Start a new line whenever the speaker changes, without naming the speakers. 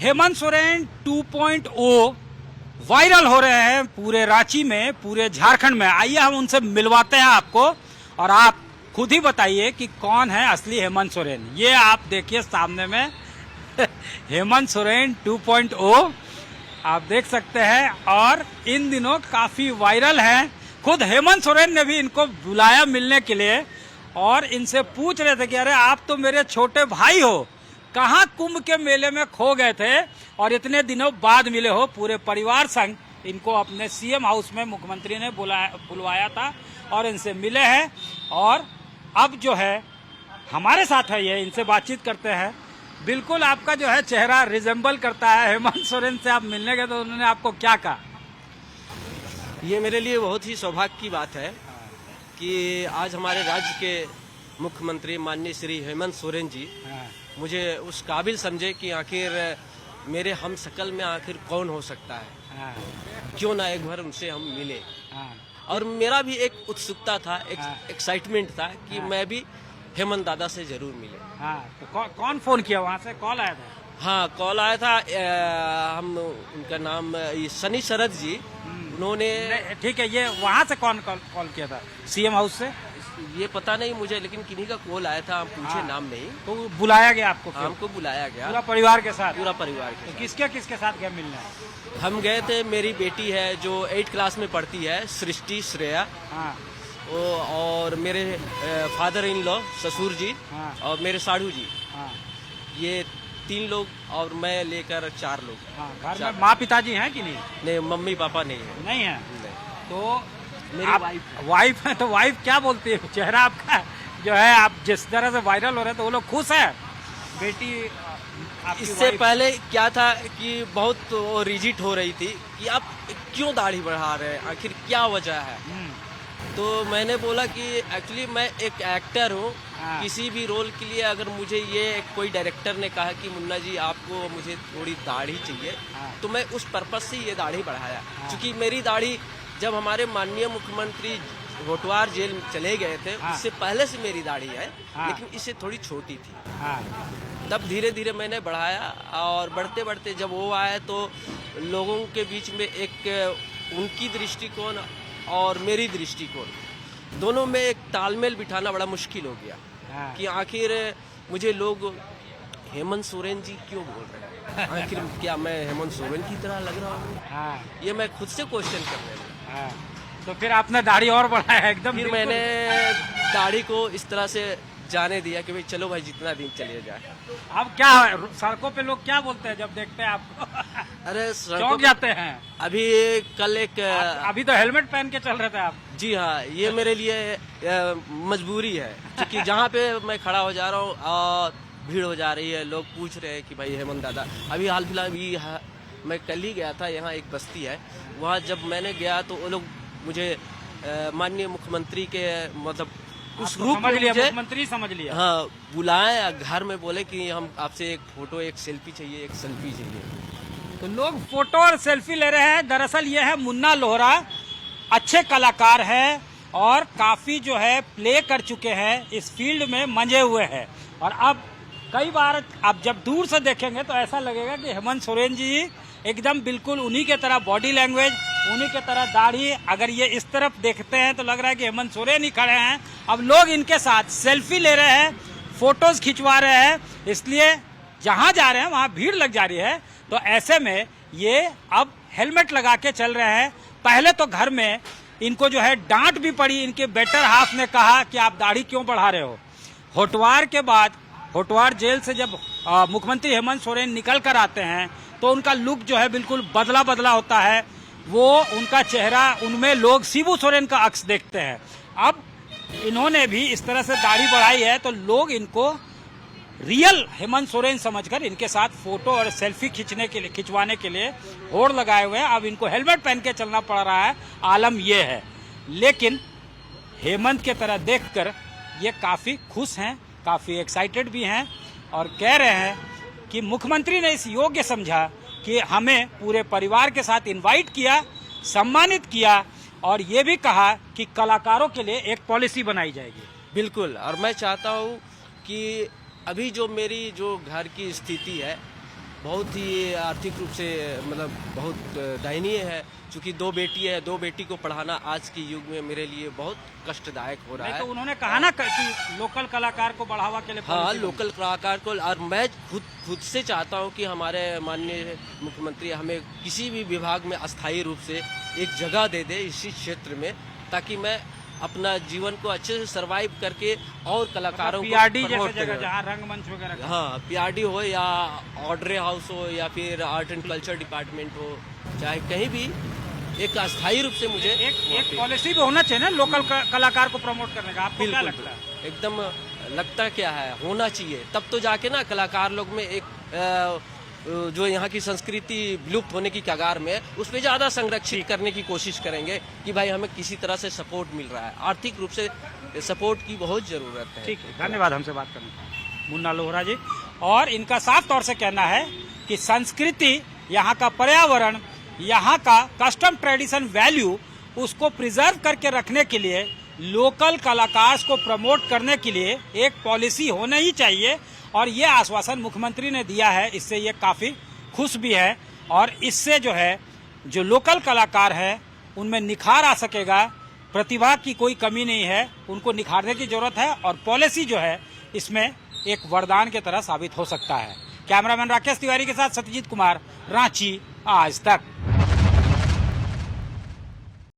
Hemant Soren 2.0 viral हो रहे हैं पूरे रांची में, पूरे झारखंड में। आइए हम उनसे मिलवाते हैं आपको और आप खुद ही बताइए कि कौन है असली हेमंत सोरेन। ये आप देखिए सामने में हेमंत सोरेन 2.0 आप देख सकते हैं और इन दिनों काफी वायरल हैं। खुद हेमंत सोरेन ने भी इनको बुलाया मिलने के लिए और इनसे पूछ रहे थे कि अरे आप तो मेरे छोटे भाई हो, कहाँ कुंभ के मेले में खो गए थे और इतने दिनों बाद मिले हो। पूरे परिवार संग इनको अपने सीएम हाउस में मुख्यमंत्री ने बुलवाया था और इनसे मिले हैं और अब जो है हमारे साथ है, ये इनसे बातचीत करते हैं। बिल्कुल आपका जो है चेहरा रिजेंबल करता है। हेमंत सोरेन से आप मिलने गए तो उन्होंने आपको क्या कहा?
ये मेरे लिए बहुत ही सौभाग्य की बात है कि आज हमारे राज्य के मुख्यमंत्री माननीय श्री हेमंत सोरेन जी मुझे उस काबिल समझे कि आखिर मेरे हम शकल में आखिर कौन हो सकता है, क्यों ना एक बार उनसे हम मिले। और मेरा भी एक उत्सुकता था, एक एक्साइटमेंट था कि मैं भी हेमंत दादा से जरूर मिले।
तो कौन फोन किया? वहाँ से कॉल आया था?
हाँ, कॉल आया था। हम उनका नाम सनी शरद जी, उन्होंने।
ठीक है, ये वहाँ से कौन कॉल किया था? सीएम हाउस से?
ये पता नहीं मुझे, लेकिन किन्हीं का कॉल आया था, हम पूछे नाम नहीं।
तो बुलाया गया आपको?
हमको बुलाया गया
पूरा परिवार के साथ?
पूरा परिवार के।
तो किसके साथ गए मिलने?
हम गए थे, मेरी बेटी है जो 8 क्लास में पढ़ती है, सृष्टि श्रेया। और मेरे फादर इन लॉ ससुर जी और मेरे साढ़ू जी। ये 3 लोग और मैं लेकर 4 लोग।
घर में माँ पिताजी हैं कि नहीं?
नहीं, मम्मी पापा नहीं है।
नहीं है?
नहीं।
तो
मेरी
वाइफ है। तो वाइफ क्या बोलती है? चेहरा आपका जो है, आप जिस तरह से वायरल हो रहे हैं तो वो लोग खुश है? बेटी
इससे पहले क्या था कि बहुत रिजिट हो रही थी कि आप क्यों दाढ़ी बढ़ा रहे हैं, आखिर क्या वजह है। तो मैंने बोला कि एक्चुअली मैं एक एक्टर हूँ, किसी भी रोल के लिए अगर मुझे ये कोई डायरेक्टर ने कहा कि मुन्ना जी आपको मुझे थोड़ी दाढ़ी चाहिए, तो मैं उस पर्पस से ये दाढ़ी बढ़ाया। क्योंकि मेरी दाढ़ी जब हमारे माननीय मुख्यमंत्री होटवार जेल में चले गए थे, उससे पहले से मेरी दाढ़ी है, लेकिन इससे थोड़ी छोटी थी। तब धीरे धीरे मैंने बढ़ाया और बढ़ते बढ़ते जब वो आए तो लोगों के बीच में एक उनकी दृष्टिकोण और मेरी दृष्टिकोण दोनों में एक तालमेल बिठाना बड़ा मुश्किल हो गया कि आखिर मुझे लोग हेमंत सोरेन जी क्यों बोल रहे हैं, आखिर क्या मैं हेमंत सोरेन की तरह लग रहा हूँ? ये मैं खुद से क्वेश्चन कर रहा हूँ।
तो फिर आपने दाढ़ी और बढ़ाया एकदम?
फिर मैंने दाढ़ी को इस तरह से जाने दिया कि भाई चलो भाई जितना दिन चले जाए।
अब क्या है, सड़कों पे लोग क्या बोलते हैं जब देखते हैं आपको?
अरे
चौंक जाते हैं।
अभी कल एक
अभी तो हेलमेट पहन के चल रहे थे आप?
जी हाँ, ये मेरे लिए मजबूरी है क्योंकि जहाँ पे मैं खड़ा हो जा रहा हूँ और भीड़ हो जा रही है, लोग पूछ रहे हैं कि भाई हेमंत दादा। अभी हाल फिलहाल भी मैं कल ही गया था, यहाँ एक बस्ती है, वहाँ जब मैंने गया तो वो लोग मुझे माननीय मुख्यमंत्री के मतलब उस रूप में
मुख्यमंत्री समझ लिया।
हाँ, बुलाए घर में, बोले कि हम आपसे एक फोटो एक सेल्फी चाहिए, एक सेल्फी चाहिए।
तो लोग फोटो और सेल्फी ले रहे हैं। दरअसल ये है मुन्ना लोहरा, अच्छे कलाकार है और काफी जो है प्ले कर चुके हैं, इस फील्ड में मंजे हुए हैं। और अब कई बार आप जब दूर से देखेंगे तो ऐसा लगेगा कि हेमंत सोरेन जी एकदम बिल्कुल उन्हीं के तरह बॉडी लैंग्वेज, उन्हीं के तरह दाढ़ी। अगर ये इस तरफ देखते हैं तो लग रहा है कि हेमंत सोरेन ही खड़े हैं। अब लोग इनके साथ सेल्फी ले रहे हैं, फोटोज खिंचवा रहे हैं, इसलिए जहां जा रहे हैं वहां भीड़ लग जा रही है। तो ऐसे में ये अब हेलमेट लगा के चल रहे हैं। पहले तो घर में इनको जो है डांट भी पड़ी, इनके बेटर हाफ ने कहा कि आप दाढ़ी क्यों बढ़ा रहे हो। होटवार के बाद, होटवार जेल से जब मुख्यमंत्री हेमंत सोरेन निकल कर आते हैं तो उनका लुक जो है बिल्कुल बदला बदला होता है। वो उनका चेहरा, उनमें लोग शिबू सोरेन का अक्स देखते हैं। अब इन्होंने भी इस तरह से दाढ़ी बढ़ाई है तो लोग इनको रियल हेमंत सोरेन समझकर इनके साथ फोटो और सेल्फी खिंचवाने के लिए होड़ लगाए हुए हैं। अब इनको हेलमेट पहन के चलना पड़ रहा है, आलम ये है। लेकिन हेमंत के तरह देखकर ये काफी खुश हैं, काफी एक्साइटेड भी हैं और कह रहे हैं कि मुख्यमंत्री ने इस योग्य समझा कि हमें पूरे परिवार के साथ इनवाइट किया, सम्मानित किया और ये भी कहा कि कलाकारों के लिए एक पॉलिसी बनाई जाएगी।
बिल्कुल, और मैं चाहता हूँ कि अभी जो मेरी जो घर की स्थिति है बहुत ही आर्थिक रूप से मतलब बहुत दयनीय है। चूंकि 2 बेटी है, 2 बेटी को पढ़ाना आज के युग में मेरे लिए बहुत कष्टदायक हो रहा
नहीं
है।
तो उन्होंने कहा ना कि लोकल कलाकार को बढ़ावा के लिए
हाँ,
पॉलिसी बनी।
लोकल कलाकार को, और मैं खुद से चाहता हूँ कि हमारे माननीय मुख्यमंत्री हमें किसी भी विभाग में अस्थायी रूप से एक जगह दे दे इसी क्षेत्र में, ताकि मैं अपना जीवन को अच्छे से सरवाइव करके और कलाकारों को
पीआरडी
प्रमोट
जैसे जगह
करें।
जहाँ रंगमंच वगैरह का।
हाँ, पीआरडी हो या ऑड्रे हाउस हो या फिर आर्ट एंड कल्चर डिपार्टमेंट हो, चाहे कहीं भी एक अस्थायी रूप से मुझे
एक पॉलिसी भी होना चाहिए ना लोकल कलाकार को प्रमोट करने का। आपको क्या लगता है?
एकदम लगता क्या है, होना चाहिए, तब तो जाके ना कलाकार लोग में एक जो यहाँ की संस्कृति विलुप्त होने की कगार में है, उस पर ज्यादा संरक्षित करने की कोशिश करेंगे कि भाई हमें किसी तरह से सपोर्ट मिल रहा है। आर्थिक रूप से सपोर्ट की बहुत जरूरत है।
ठीक है, धन्यवाद हमसे बात करने का, मुन्ना लोहरा जी। और इनका साफ तौर से कहना है कि संस्कृति, यहाँ का पर्यावरण, यहाँ का कस्टम ट्रेडिशन वैल्यू, उसको प्रिजर्व करके रखने के लिए, लोकल कलाकार्स को प्रमोट करने के लिए एक पॉलिसी होना ही चाहिए। और ये आश्वासन मुख्यमंत्री ने दिया है, इससे ये काफ़ी खुश भी है। और इससे जो है, जो लोकल कलाकार है उनमें निखार आ सकेगा। प्रतिभा की कोई कमी नहीं है, उनको निखारने की जरूरत है। और पॉलिसी जो है इसमें एक वरदान की तरह साबित हो सकता है। कैमरामैन राकेश तिवारी के साथ सत्यजीत कुमार, रांची आज तक।